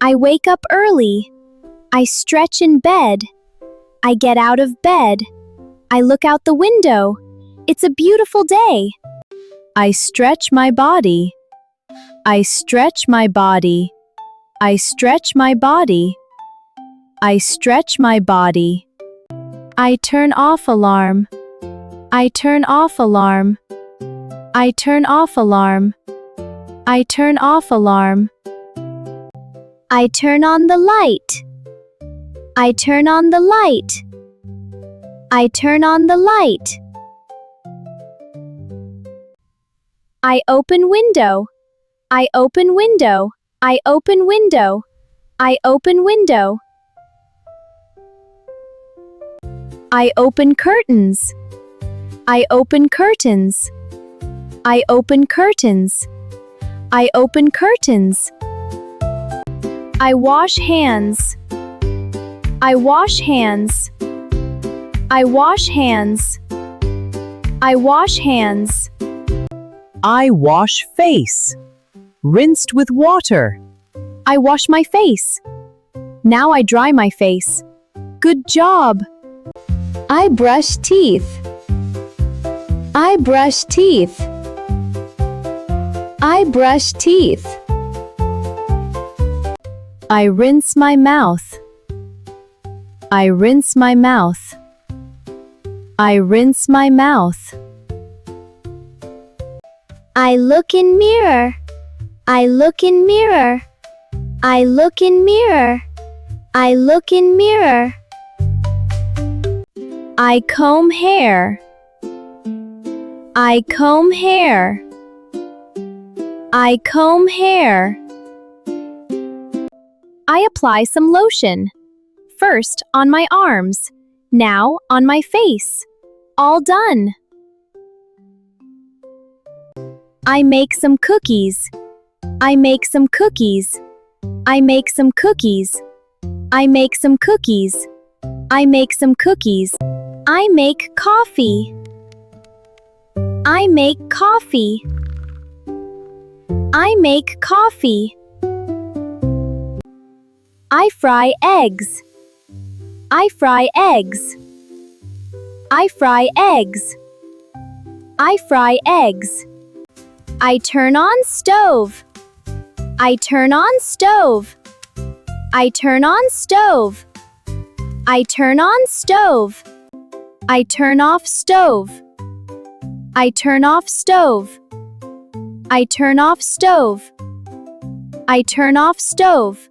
I wake up early. I stretch in bed. I get out of bed. I look out the window. It's a beautiful day. I stretch my body. I stretch my body. I stretch my body. I stretch my body. I turn off alarm. I turn off alarm. I turn off alarm. I turn off alarm. I turn on the light. I turn on the light. I turn on the light. I open window. I open window. I open window. I open window. I open curtains. I open curtains. I open curtains. I open curtains. I wash hands. I wash hands. I wash hands. I wash hands. I wash face. Rinsed with water. I wash my face. Now I dry my face. Good job. I brush teeth. I brush teeth. I brush teeth. I rinse my mouth. I rinse my mouth. I rinse my mouth. I look in mirror. I look in mirror. I look in mirror. I look in mirror. I comb hair. I comb hair. I comb hair. I apply some lotion. First on my arms, now on my face. All done. I make some cookies. I make some cookies. I make some cookies. I make some cookies. I make some cookies. I make coffee. I make coffee. I make coffee. I fry eggs. I fry eggs. I fry eggs. I fry eggs. I turn on stove. I turn on stove. I turn on stove. I turn on stove. I turn off stove. I turn off stove. I turn off stove. I turn off stove.